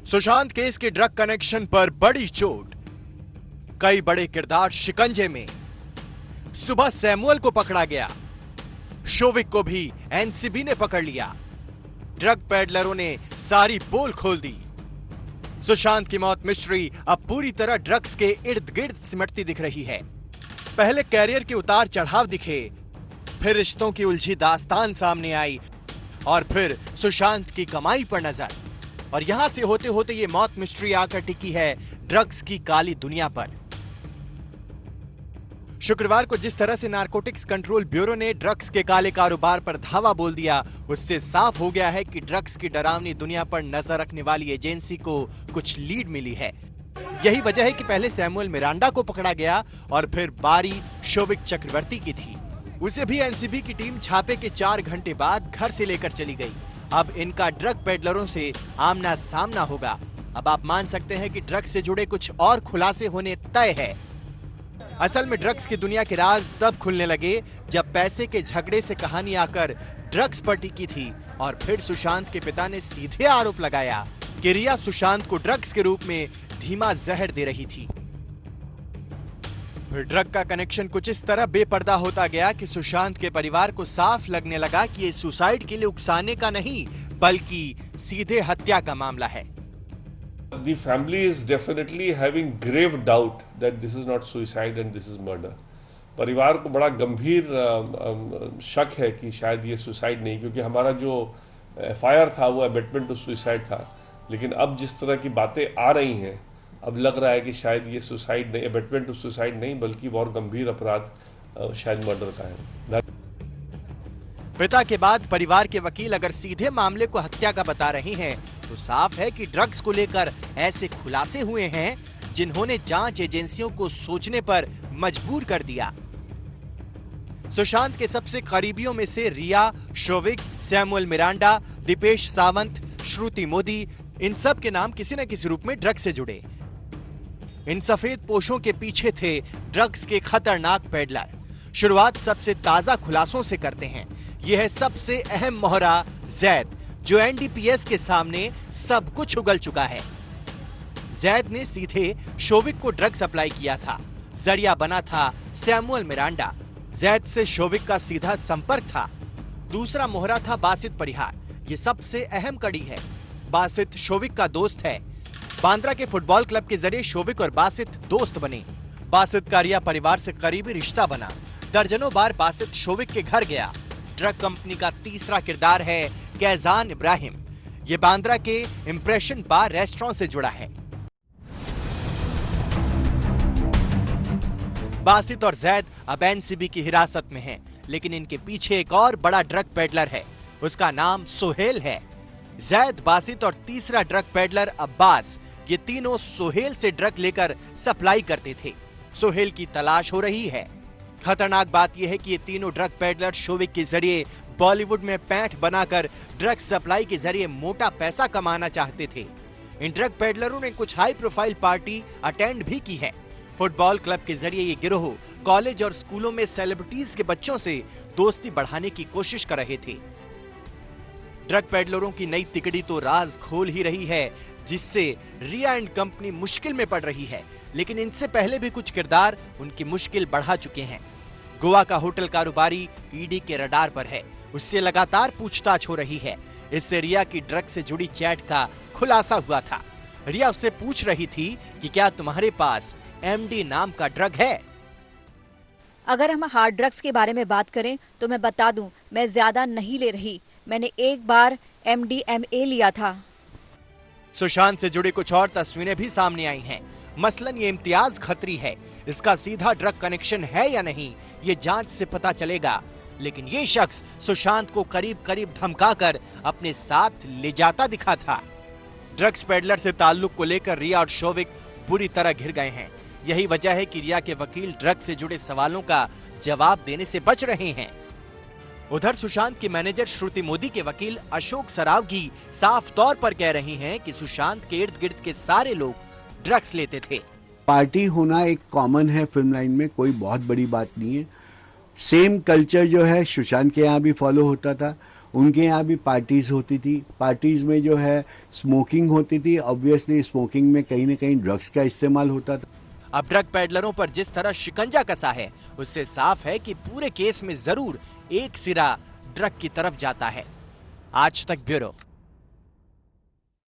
Sushant case के drug connection पर बड़ी चोट, कई बड़े किरदार शिकंजे में। सुबह सैमुअल को पकड़ा गया, शोविक को भी एनसीबी ने पकड़ लिया। ड्रग पेडलरों ने सारी पोल खोल दी। सुशांत की मौत मिस्ट्री अब पूरी तरह ड्रग्स के इर्द गिर्द सिमटती दिख रही है। पहले कैरियर के उतार चढ़ाव दिखे, फिर रिश्तों की उलझी दास्तान सामने आई और फिर सुशांत की कमाई पर नजर। और यहां से होते होते ये मौत मिस्ट्री आकर टिकी है ड्रग्स की काली दुनिया पर। शुक्रवार को जिस तरह से नारकोटिक्स कंट्रोल ब्यूरो ने ड्रग्स के काले कारोबार पर धावा बोल दिया, उससे साफ हो गया है कि ड्रग्स की डरावनी दुनिया पर नजर रखने वाली एजेंसी को कुछ लीड मिली है। यही वजह है कि पहले सैमुअल मिरांडा को पकड़ा गया और फिर बारी शोविक चक्रवर्ती की थी। उसे भी एनसीबी की टीम छापे के 4 घंटे बाद घर से लेकर चली गई। अब इनका ड्रग पेडलरों से आमना सामना होगा। अब आप मान सकते हैं कि ड्रग्स से जुड़े कुछ और खुलासे होने तय है। असल में ड्रग्स की दुनिया के राज तब खुलने लगे जब पैसे के झगड़े से कहानी आकर ड्रग्स पर टिकी थी और फिर सुशांत के पिता ने सीधे आरोप लगाया कि रिया सुशांत को ड्रग्स के रूप में धीमा जहर दे रही थी। फिर ड्रग का कनेक्शन कुछ इस तरह बेपर्दा होता गया कि सुशांत के परिवार को साफ लगने लगा कि ये सुसाइड के लिए उकसाने का नहीं बल्कि सीधे हत्या का मामला है। The family is definitely having grave doubt that this is not suicide and this is murder. परिवार को बड़ा गंभीर शक है कि शायद ये सुसाइड नहीं, क्योंकि हमारा जो एफआईआर था वो अबेटमेंट टू सुसाइड था। लेकिन अब जिस तरह की बातें आ रही हैं, अब लग रहा है कि शायद ये सुसाइड नहीं, अबेटमेंट टू सुसाइड नहीं बल्कि बहुत गंभीर अपराध शायद मर्डर का है। पिता के बाद परिवार के वकील अगर सीधे मामले को हत्या का बता रहे हैं तो साफ है कि ड्रग्स को लेकर ऐसे खुलासे हुए हैं जिन्होंने जांच एजेंसियों को सोचने पर मजबूर कर दिया। सुशांत के सबसे करीबियों में से रिया, शोविक, सैमुअल मिरांडा, दीपेश सावंत, श्रुति मोदी, इन सब के नाम किसी न किसी रूप में ड्रग्स से जुड़े। इन सफेद पोशों के पीछे थे ड्रग्स के खतरनाक पेडलर। शुरुआत सबसे ताजा खुलासों से करते हैं। यह है सबसे अहम मोहरा जैद, जो एनडीपीएस के सामने सब कुछ उगल चुका है। जैद ने सीधे शोविक को ड्रग्स सप्लाई किया था। जरिया बना था सैमुअल मिरांडा। जैद से शोविक का सीधा संपर्क था। दूसरा मोहरा था बासित परिहार। ये सबसे अहम कड़ी है। बासित शोविक का दोस्त है। बांद्रा के फुटबॉल क्लब के जरिए शोविक और बासित दोस्त बने। बासित का रिया परिवार से करीबी रिश्ता बना। दर्जनों बार बासित शोविक के घर गया। ड्रग कंपनी का तीसरा किरदार है कैजान इब्राहिम। ये बांद्रा के इंप्रेशन बार रेस्टोरेंट से जुड़ा है। बासित और जैद अब एनसीबी की हिरासत में हैं, लेकिन इनके पीछे एक और बड़ा ड्रग पेडलर है। उसका नाम सोहेल है। जैद, बासित और तीसरा ड्रग पेडलर अब्बास, ये तीनों सोहेल से ड्रग लेकर सप्लाई करते थे। सोहेल की तलाश हो रही है। खतरनाक बात यह है कि ये तीनों ड्रग पेडलर शोविक के जरिए बॉलीवुड में पैंठ बनाकर ड्रग सप्लाई के जरिए मोटा पैसा कमाना चाहते थे। इन ड्रग पेडलरों ने कुछ हाई प्रोफाइल पार्टी अटेंड भी की है। फुटबॉल क्लब के जरिए ये गिरोह कॉलेज और स्कूलों में सेलिब्रिटीज के बच्चों से दोस्ती बढ़ाने की कोशिश कर रहे थे। ड्रग पेडलरों की नई तिकड़ी तो राज खोल ही रही है, जिससे रिया एंड कंपनी मुश्किल में पड़ रही है। लेकिन इनसे पहले भी कुछ किरदार उनकी मुश्किल बढ़ा चुके हैं। गोवा का होटल कारोबारी ईडी के रडार पर है। उससे लगातार पूछताछ हो रही है। इससे रिया की ड्रग से जुड़ी चैट का खुलासा हुआ था। रिया उससे पूछ रही थी कि क्या तुम्हारे पास एमडी नाम का ड्रग है। अगर हम हार्ड ड्रग्स के बारे में बात करें तो मैं बता दूं, मैं ज्यादा नहीं ले रही। मैंने एक बार MDMA लिया था। सुशांत से जुड़ी कुछ और तस्वीरें भी सामने आई हैं। मसलन ये इम्तियाज खत्री है। इसका सीधा ड्रग कनेक्शन है या नहीं, ये जांच से पता चलेगा। लेकिन ये शख्स सुशांत को करीब करीब धमकाकर अपने साथ ले जाता दिखा था। ड्रग्स पेडलर से ताल्लुक को लेकर रिया और शोविक बुरी तरह घिर गए हैं। यही वजह है कि रिया के वकील ड्रग से जुड़े सवालों का जवाब देने से बच रहे हैं। उधर सुशांत की मैनेजर श्रुति मोदी के वकील अशोक सरावगी साफ तौर पर कह रहे हैं कि सुशांत के इर्द गिर्द के सारे लोग ड्रग्स लेते थे। पार्टी होना एक कॉमन है फिल्म लाइन में, कोई बहुत बड़ी बात नहीं है। सेम कल्चर जो है सुशांत के यहाँ भी फॉलो होता था। उनके यहाँ भी पार्टीज होती थी, पार्टीज में जो है स्मोकिंग होती थी, ऑब्वियसली स्मोकिंग में कहीं ना कहीं ड्रग्स का इस्तेमाल होता था। अब ड्रग पेडलरों पर जिस तरह शिकंजा कसा है, उससे साफ है कि पूरे केस में जरूर एक सिरा ड्रग की तरफ जाता है। आज तक ब्यूरो।